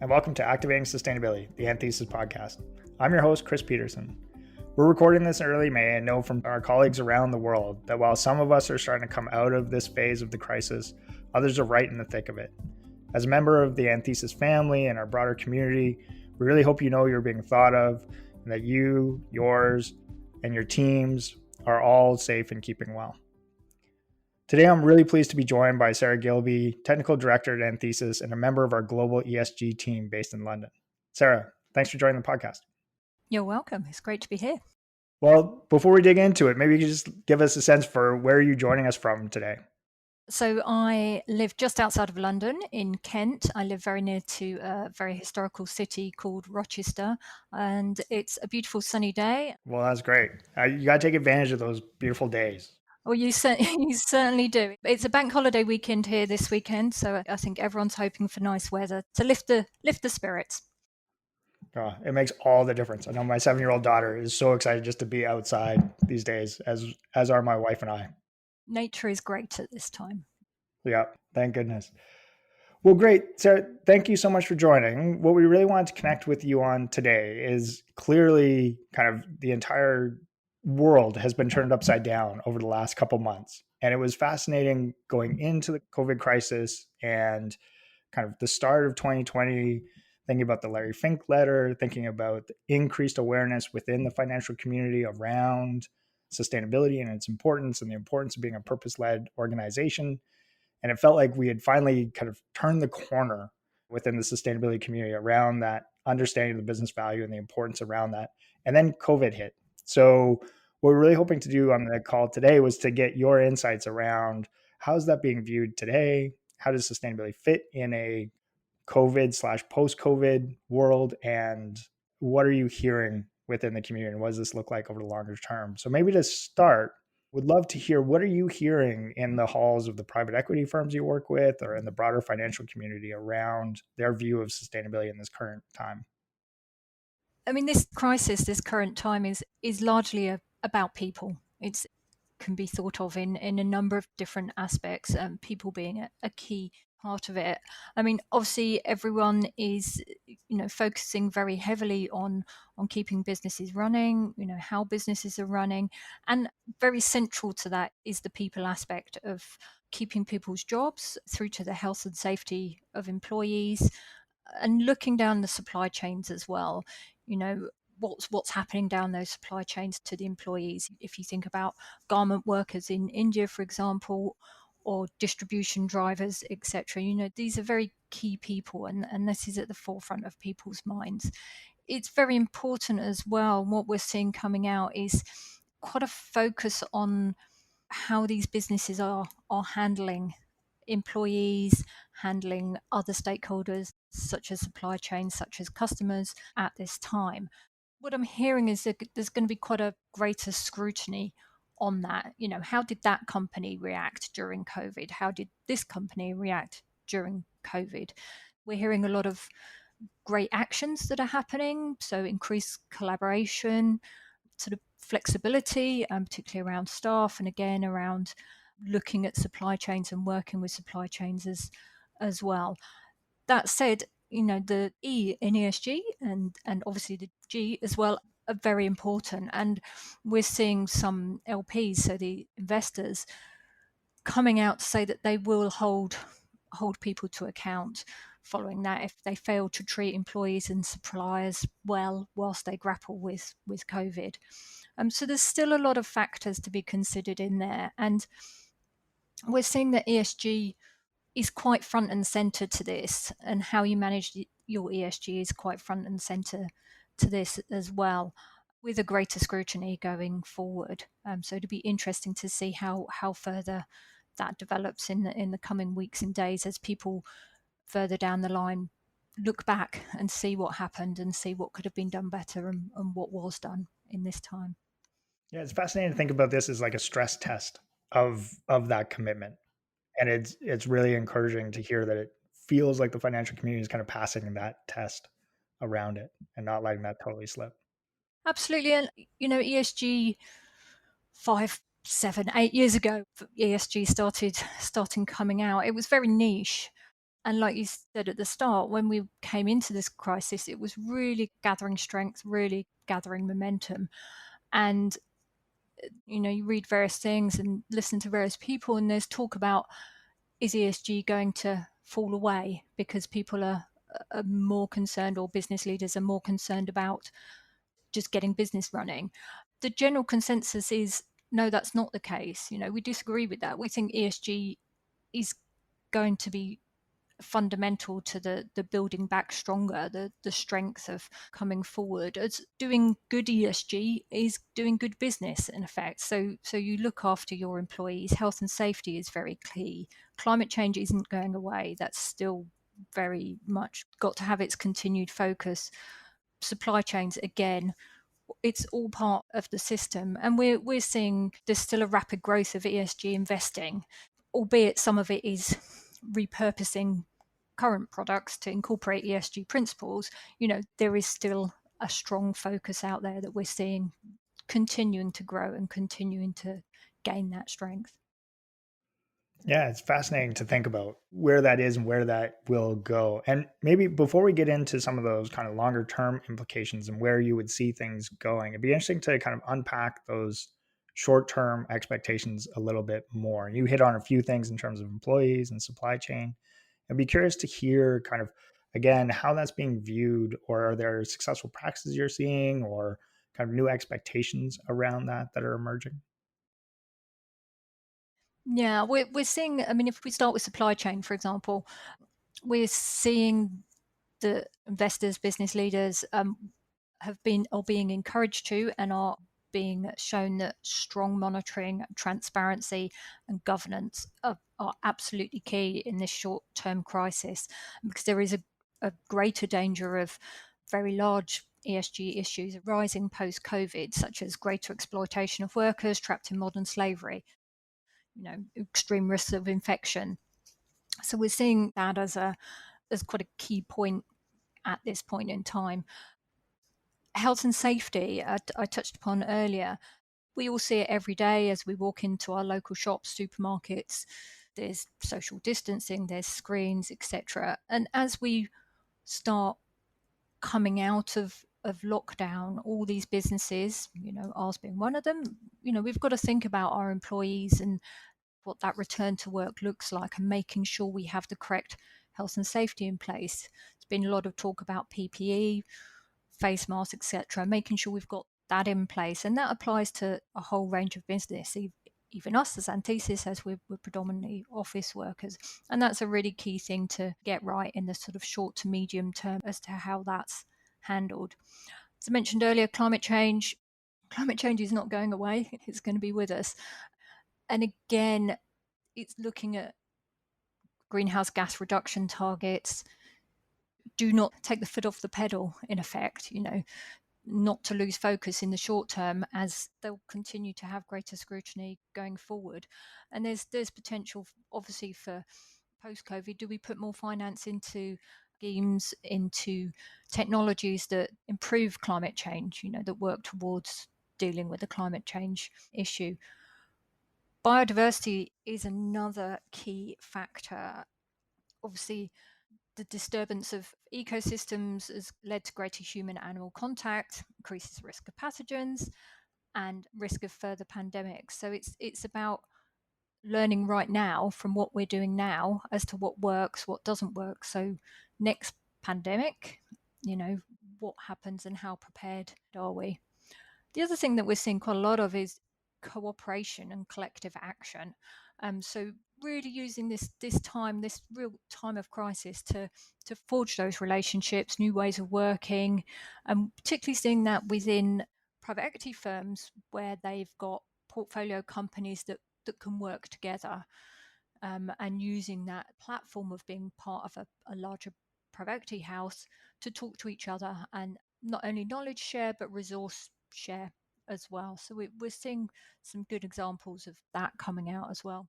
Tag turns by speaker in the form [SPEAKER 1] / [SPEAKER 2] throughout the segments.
[SPEAKER 1] and welcome to Activating Sustainability, the Anthesis podcast. I'm your host, Chris Peterson. We're recording this in early May and know from our colleagues around the world that while some of us are starting to come out of this phase of the crisis, others are right in the thick of it. As a member of the Anthesis family and our broader community, we really hope you know you're being thought of and that you, yours, and your teams are all safe and keeping well. Today, I'm really pleased to be joined by Sarah Gilby, Technical Director at Anthesis and a member of our global ESG team based in London. Sarah, thanks for joining the podcast.
[SPEAKER 2] You're welcome. It's great to be here.
[SPEAKER 1] Well, before we dig into it, maybe you could just give us a sense for where you're joining us from today.
[SPEAKER 2] So I live just outside of London in Kent. I live very near to a very historical city called Rochester, and it's a beautiful sunny day.
[SPEAKER 1] Well, that's great. You got to take advantage of those beautiful days.
[SPEAKER 2] Well, you certainly do. It's a bank holiday weekend here this weekend, so I think everyone's hoping for nice weather to lift the spirits.
[SPEAKER 1] It makes all the difference. I know my 7-year-old daughter is so excited just to be outside these days, as are my wife and I.
[SPEAKER 2] Nature is great at this time.
[SPEAKER 1] Yeah, thank goodness. Well, great. Sarah, thank you so much for joining. What we really wanted to connect with you on today is clearly kind of the entire world has been turned upside down over the last couple months. And it was fascinating going into the COVID crisis and kind of the start of 2020, thinking about the Larry Fink letter, thinking about the increased awareness within the financial community around sustainability and its importance and the importance of being a purpose-led organization. And it felt like we had finally kind of turned the corner within the sustainability community around that understanding of the business value and the importance around that. And then COVID hit. So what we're really hoping to do on the call today was to get your insights around how is that being viewed today? How does sustainability fit in a COVID/post-COVID world? And what are you hearing within the community? And what does this look like over the longer term? So maybe to start, would love to hear, what are you hearing in the halls of the private equity firms you work with or in the broader financial community around their view of sustainability in this current time?
[SPEAKER 2] I mean, this crisis, this current time is largely about people. It can be thought of in a number of different aspects, people being a key part of it. I mean, obviously, everyone is, focusing very heavily on keeping businesses running, how businesses are running. And very central to that is the people aspect of keeping people's jobs through to the health and safety of employees and looking down the supply chains as well. What's happening down those supply chains to the employees. If you think about garment workers in India, for example, or distribution drivers, etc., these are very key people, and this is at the forefront of people's minds. It's very important as well. What we're seeing coming out is quite a focus on how these businesses are handling employees, handling other stakeholders such as supply chains, such as customers at this time. What I'm hearing is that there's going to be quite a greater scrutiny on that. How did that company react during COVID? How did this company react during COVID? We're hearing a lot of great actions that are happening. So increased collaboration, sort of flexibility, particularly around staff, and again around looking at supply chains and working with supply chains as well. That said, the E in ESG and obviously the G as well are very important. And we're seeing some LPs, so the investors, coming out to say that they will hold people to account following that if they fail to treat employees and suppliers well whilst they grapple with COVID. So there's still a lot of factors to be considered in there. And we're seeing that ESG is quite front and center to this, and how you manage your ESG is quite front and center to this as well, with a greater scrutiny going forward. So it'll be interesting to see how further that develops in the coming weeks and days as people further down the line look back and see what happened and see what could have been done better and what was done in this time.
[SPEAKER 1] Yeah, it's fascinating to think about this as like a stress test of that commitment. And it's really encouraging to hear that it feels like the financial community is kind of passing that test around it and not letting that totally slip.
[SPEAKER 2] Absolutely. And, ESG 5, 7, 8 years ago, ESG starting coming out. It was very niche. And like you said at the start, when we came into this crisis, it was really gathering strength, really gathering momentum. And, you read various things and listen to various people, and there's talk about, is ESG going to fall away because people are more concerned, or business leaders are more concerned about just getting business running? The general consensus is no, that's not the case. We disagree with that. We think ESG is going to be fundamental to the building back stronger, the strength of coming forward. As doing good ESG is doing good business, in effect. So you look after your employees. Health and safety is very key. Climate change isn't going away. That's still very much got to have its continued focus. Supply chains, again, it's all part of the system, and we're seeing there's still a rapid growth of ESG investing, albeit some of it is repurposing current products to incorporate ESG principles. There is still a strong focus out there that we're seeing continuing to grow and continuing to gain that strength.
[SPEAKER 1] Yeah, it's fascinating to think about where that is and where that will go. And maybe before we get into some of those kind of longer term implications and where you would see things going, it'd be interesting to kind of unpack those short term expectations a little bit more. You hit on a few things in terms of employees and supply chain. I'd be curious to hear kind of, again, how that's being viewed, or are there successful practices you're seeing, or kind of new expectations around that are emerging?
[SPEAKER 2] Yeah, we're seeing, I mean, if we start with supply chain, for example, we're seeing the investors, business leaders have been are being encouraged to, and are being shown that strong monitoring, transparency, and governance are absolutely key in this short-term crisis, because there is a greater danger of very large ESG issues arising post-COVID, such as greater exploitation of workers trapped in modern slavery, extreme risks of infection. So we're seeing that as quite a key point at this point in time. Health and safety, I touched upon earlier. We all see it every day as we walk into our local shops, supermarkets. There's social distancing, there's screens, etc. And as we start coming out of lockdown, all these businesses, ours being one of them, we've got to think about our employees and what that return to work looks like, and making sure we have the correct health and safety in place. There's been a lot of talk about PPE, face masks, etc., making sure we've got that in place. And that applies to a whole range of business, even us as Anthesis, as we're predominantly office workers. And that's a really key thing to get right in the sort of short to medium term as to how that's handled. As I mentioned earlier, climate change. Climate change is not going away. It's going to be with us. And again, it's looking at greenhouse gas reduction targets. Do not take the foot off the pedal, in effect, not to lose focus in the short term, as they'll continue to have greater scrutiny going forward. And there's potential, obviously, for post-COVID. Do we put more finance into schemes, into technologies that improve climate change, that work towards dealing with the climate change issue? Biodiversity is another key factor. Obviously, the disturbance of ecosystems has led to greater human animal contact, increases risk of pathogens, and risk of further pandemics. So it's about learning right now from what we're doing now as to what works, what doesn't work. So next pandemic, what happens and how prepared are we? The other thing that we're seeing quite a lot of is cooperation and collective action. So really using this time, this real time of crisis, to forge those relationships, new ways of working, and particularly seeing that within private equity firms where they've got portfolio companies that can work together, and using that platform of being part of a larger private equity house to talk to each other, and not only knowledge share but resource share as well. So we're seeing some good examples of that coming out as well.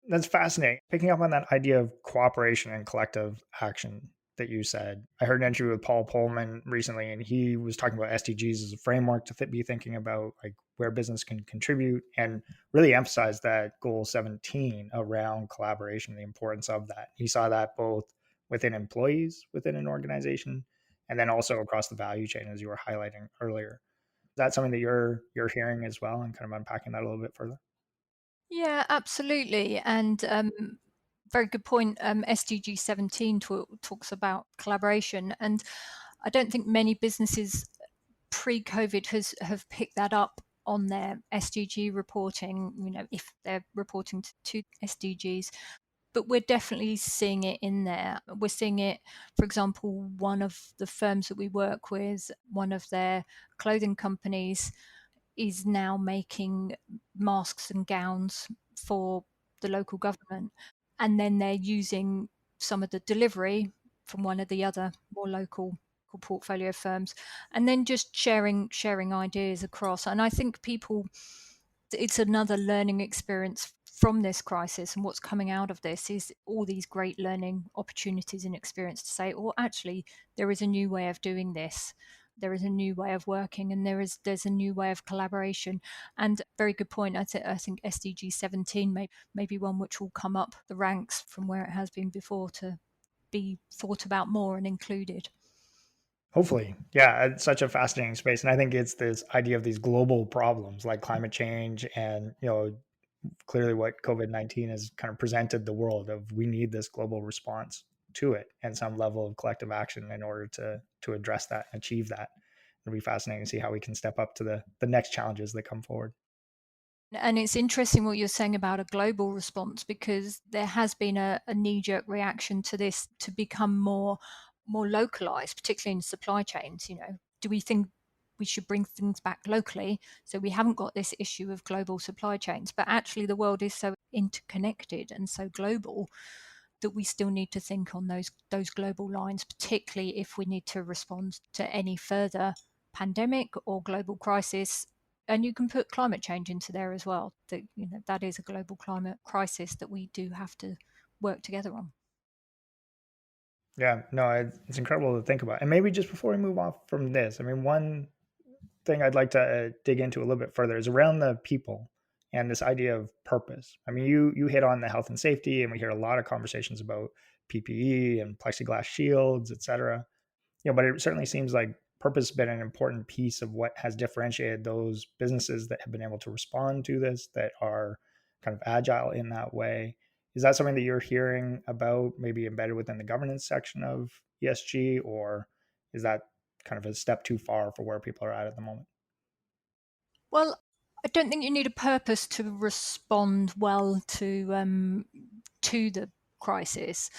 [SPEAKER 1] That's fascinating. Picking up on that idea of cooperation and collective action. that you said. I heard an interview with Paul Pullman recently, and he was talking about SDGs as a framework to be thinking about, like, where business can contribute, and really emphasized that goal 17 around collaboration, the importance of that. He saw that both within employees within an organization, and then also across the value chain, as you were highlighting earlier. Is that something that you're hearing as well, and kind of unpacking that a little bit further?
[SPEAKER 2] Yeah, absolutely. And very good point. SDG 17 talks about collaboration. And I don't think many businesses pre-COVID have picked that up on their SDG reporting, if they're reporting to SDGs. But we're definitely seeing it in there. We're seeing it, for example, one of the firms that we work with, one of their clothing companies is now making masks and gowns for the local government. And then they're using some of the delivery from one of the other more local portfolio firms, and then just sharing ideas across. And I think people, it's another learning experience from this crisis, and what's coming out of this is all these great learning opportunities and experience to say, oh, actually, there is a new way of doing this, there is a new way of working, and there's a new way of collaboration. And very good point. I think SDG 17 may be one which will come up the ranks from where it has been before to be thought about more and included.
[SPEAKER 1] Hopefully. Yeah, it's such a fascinating space. And I think it's this idea of these global problems like climate change and, clearly what COVID-19 has kind of presented the world of, we need this global response to it and some level of collective action in order to address that and achieve that. It'll be fascinating to see how we can step up to the next challenges that come forward.
[SPEAKER 2] And it's interesting what you're saying about a global response, because there has been a knee-jerk reaction to this to become more localized, particularly in supply chains. Do we think we should bring things back locally so we haven't got this issue of global supply chains? But actually, the world is so interconnected and so global that we still need to think on those global lines, particularly if we need to respond to any further pandemic or global crisis. And you can put climate change into there as well. That is a global climate crisis that we do have to work together on.
[SPEAKER 1] Yeah, no, it's incredible to think about. And maybe just before we move off from this, I mean, one thing I'd like to dig into a little bit further is around the people and this idea of purpose. I mean, you hit on the health and safety, and we hear a lot of conversations about PPE and plexiglass shields, et cetera. But it certainly seems like purpose has been an important piece of what has differentiated those businesses that have been able to respond to this, that are kind of agile in that way. Is that something that you're hearing about, maybe embedded within the governance section of ESG, or is that kind of a step too far for where people are at the moment?
[SPEAKER 2] Well, I don't think you need a purpose to respond well to the crisis.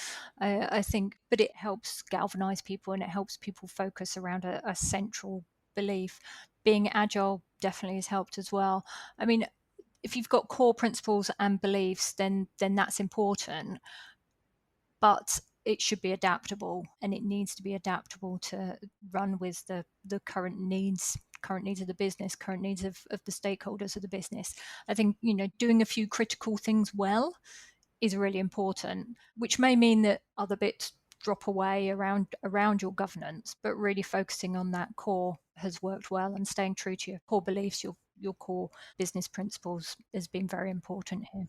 [SPEAKER 2] I think, but it helps galvanize people and it helps people focus around a central belief. Being agile definitely has helped as well. I mean, if you've got core principles and beliefs, then that's important. But it should be adaptable, and it needs to be adaptable to run with the current needs of the business, current needs of the stakeholders of the business. I think, doing a few critical things well is really important, which may mean that other bits drop away around your governance, but really focusing on that core has worked well, and staying true to your core beliefs, your core business principles has been very important here.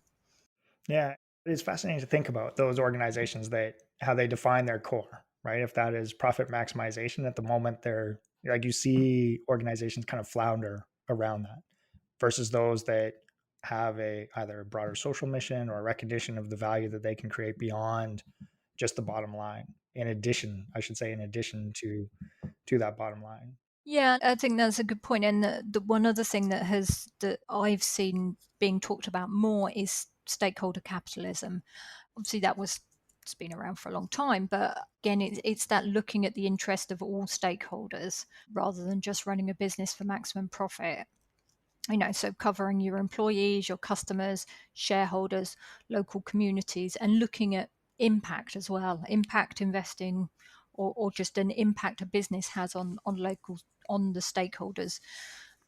[SPEAKER 1] Yeah, it's fascinating to think about those organizations, that how they define their core, right? If that is profit maximization at the moment, they're like, you see organizations kind of flounder around that, versus those that have either a broader social mission or a recognition of the value that they can create beyond just the bottom line. In addition, I should say, in addition to that bottom line.
[SPEAKER 2] Yeah, I think that's a good point. And the one other thing that I've seen being talked about more is stakeholder capitalism. Obviously, it's been around for a long time, but again, it's that looking at the interest of all stakeholders rather than just running a business for maximum profit. So covering your employees, your customers, shareholders, local communities, and looking at impact as well, impact investing, or just an impact a business has on the stakeholders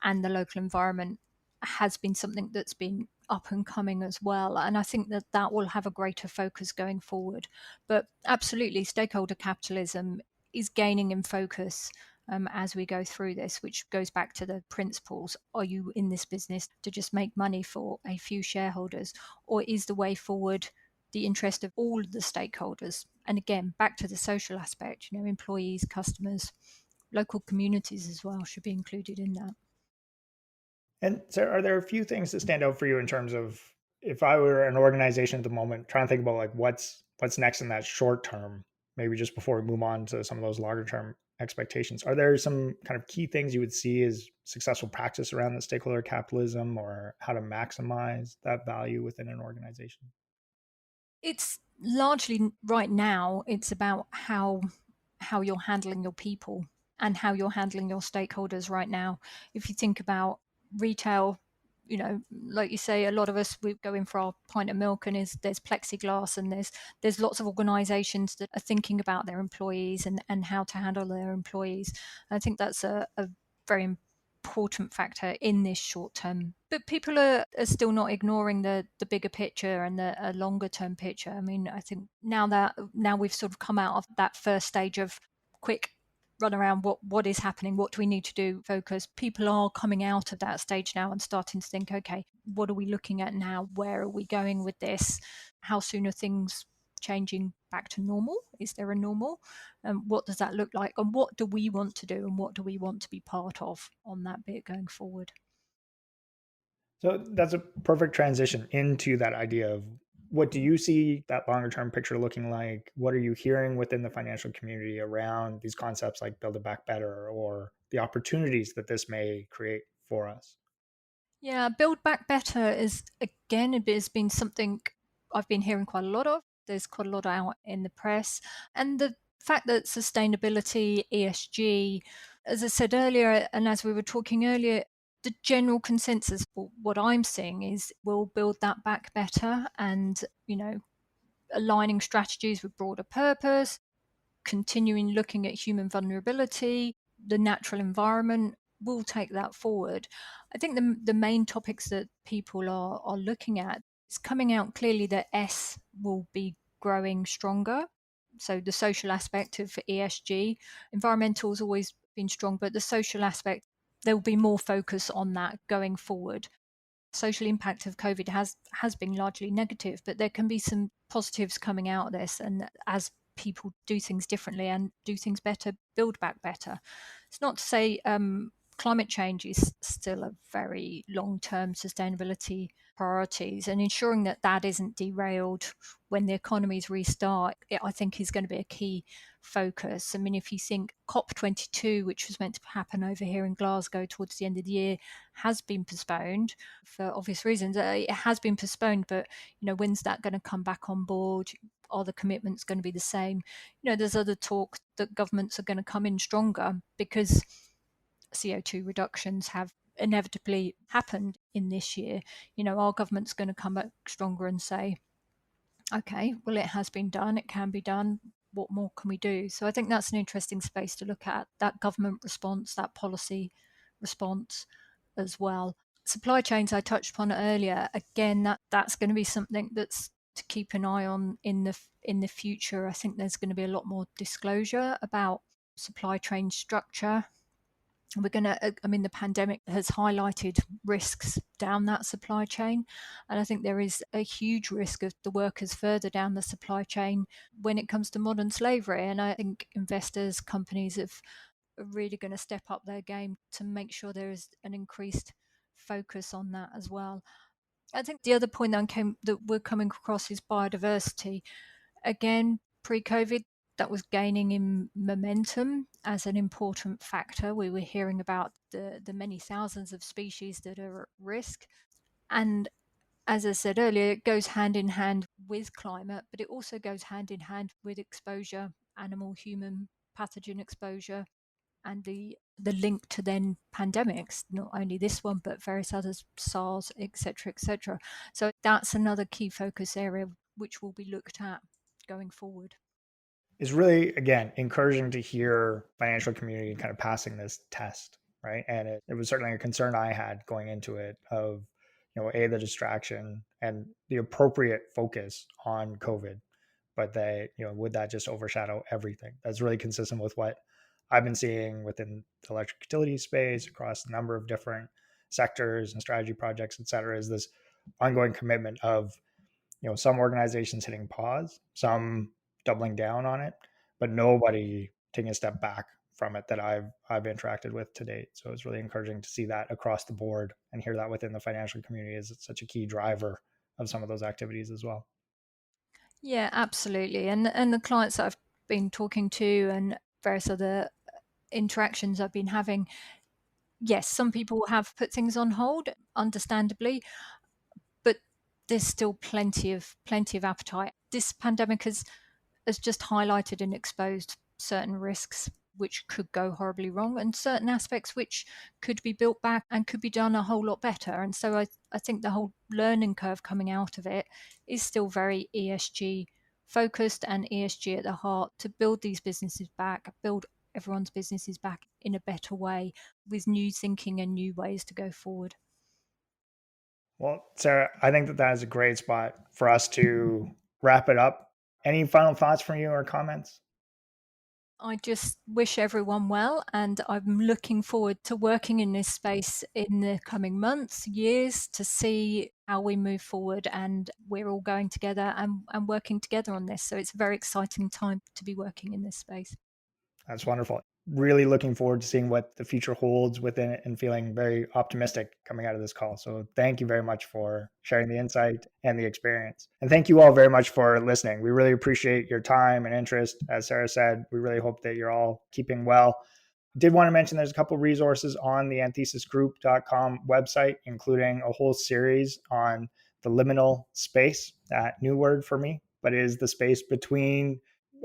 [SPEAKER 2] and the local environment, has been something that's been up and coming as well. And I think that that will have a greater focus going forward. But absolutely, stakeholder capitalism is gaining in focus as we go through this, which goes back to the principles. Are you in this business to just make money for a few shareholders? Or is the way forward the interest of all the stakeholders? And again, back to the social aspect, employees, customers, local communities as well should be included in that.
[SPEAKER 1] And so, are there a few things that stand out for you in terms of if I were an organization at the moment, trying to think about like what's next in that short term, maybe just before we move on to some of those longer term expectations? Are there some kind of key things you would see as successful practice around the stakeholder capitalism or how to maximize that value within an organization?
[SPEAKER 2] It's largely right now, it's about how you're handling your people and how you're handling your stakeholders right now. If you think about retail, like you say, a lot of us, we go in for our pint of milk and there's plexiglass, and there's lots of organizations that are thinking about their employees and how to handle their employees. I think that's a very important factor in this short term. But people are still not ignoring the bigger picture and the longer term picture. I mean, I think now we've sort of come out of that first stage of quick run around, what is happening, what do we need to do, focus. People are coming out of that stage now and starting to think, okay, what are we looking at now, where are we going with this, how soon are things changing back to normal, is there a normal, what does that look like, and what do we want to do, and what do we want to be part of on that bit going forward.
[SPEAKER 1] So that's a perfect transition into that idea of what do you see that longer term picture looking like? What are you hearing within the financial community around these concepts like build it back better or the opportunities that this may create for us?
[SPEAKER 2] Yeah, build back better is again, it has been something I've been hearing quite a lot of. There's quite a lot out in the press. And the fact that sustainability, ESG, as I said earlier, and as we were talking earlier, the general consensus for what I'm seeing is we'll build that back better, and, aligning strategies with broader purpose, continuing looking at human vulnerability, the natural environment, will take that forward. I think the main topics that people are looking at is coming out clearly that S will be growing stronger. So the social aspect of ESG, environmental has always been strong, but the social aspect, there will be more focus on that going forward. Social impact of COVID has been largely negative, but there can be some positives coming out of this. And as people do things differently and do things better, build back better. It's not to say climate change is still a very long-term sustainability priorities, and ensuring that that isn't derailed when the economies restart, I think is going to be a key focus. I mean, if you think COP22, which was meant to happen over here in Glasgow towards the end of the year, has been postponed for obvious reasons. It has been postponed, but when's that going to come back on board? Are the commitments going to be the same? There's other talk that governments are going to come in stronger because CO2 reductions have inevitably happened in this year. Our government's going to come back stronger and say, okay, well, it has been done, it can be done. What more can we do? So I think that's an interesting space to look at, that government response, that policy response as well. Supply chains I touched upon earlier. Again, that's going to be something that's to keep an eye on in the future. I think there's going to be a lot more disclosure about supply chain structure. The pandemic has highlighted risks down that supply chain. And I think there is a huge risk of the workers further down the supply chain when it comes to modern slavery. And I think investors, companies are really going to step up their game to make sure there is an increased focus on that as well. I think the other point that we're coming across is biodiversity. Again, pre-COVID, that was gaining in momentum as an important factor. We were hearing about the many thousands of species that are at risk. And as I said earlier, it goes hand in hand with climate, but it also goes hand in hand with exposure, animal, human pathogen exposure, and the link to then pandemics, not only this one, but various others, SARS, etc., etc. So that's another key focus area which will be looked at going forward.
[SPEAKER 1] Is really, again, encouraging to hear financial community kind of passing this test, right? And it was certainly a concern I had going into it of, the distraction and the appropriate focus on COVID, but would that just overshadow everything? That's really consistent with what I've been seeing within the electric utility space across a number of different sectors and strategy projects, et cetera, is this ongoing commitment of, some organizations hitting pause, some doubling down on it, but nobody taking a step back from it that I've interacted with to date. So it's really encouraging to see that across the board and hear that within the financial community is such a key driver of some of those activities as well.
[SPEAKER 2] Yeah, absolutely. And the clients that I've been talking to and various other interactions I've been having, yes, some people have put things on hold, understandably, but there's still plenty of appetite. This pandemic has just highlighted and exposed certain risks which could go horribly wrong and certain aspects which could be built back and could be done a whole lot better. And so I think the whole learning curve coming out of it is still very ESG focused and ESG at the heart to build these businesses back, build everyone's businesses back in a better way with new thinking and new ways to go forward.
[SPEAKER 1] Well, Sarah, I think that is a great spot for us to wrap it up. Any final thoughts from you or comments?
[SPEAKER 2] I just wish everyone well, and I'm looking forward to working in this space in the coming months, years, to see how we move forward. And we're all going together and working together on this. So it's a very exciting time to be working in this space.
[SPEAKER 1] That's wonderful. Really looking forward to seeing what the future holds within it and feeling very optimistic coming out of this call. So thank you very much for sharing the insight and the experience. And thank you all very much for listening. We really appreciate your time and interest. As Sarah said, we really hope that you're all keeping well. Did want to mention there's a couple of resources on the anthesisgroup.com website, including a whole series on the liminal space, that new word for me, but it is the space between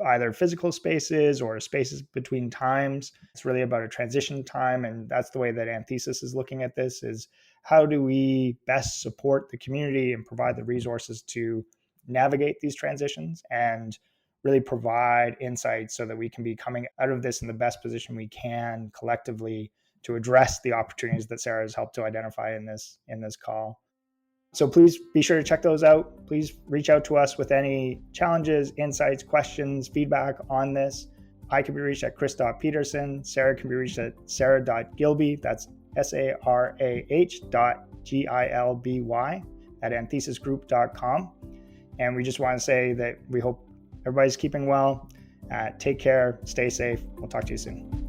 [SPEAKER 1] either physical spaces or spaces between times. It's really about a transition time. And that's the way that Anthesis is looking at this, is how do we best support the community and provide the resources to navigate these transitions and really provide insights so that we can be coming out of this in the best position we can collectively to address the opportunities that Sarah has helped to identify in this call. So please be sure to check those out. Please reach out to us with any challenges, insights, questions, feedback on this. I can be reached at chris.peterson. Sarah can be reached at sarah.gilby. That's sarah.gilby at anthesisgroup.com. And we just want to say that we hope everybody's keeping well. Take care. Stay safe. We'll talk to you soon.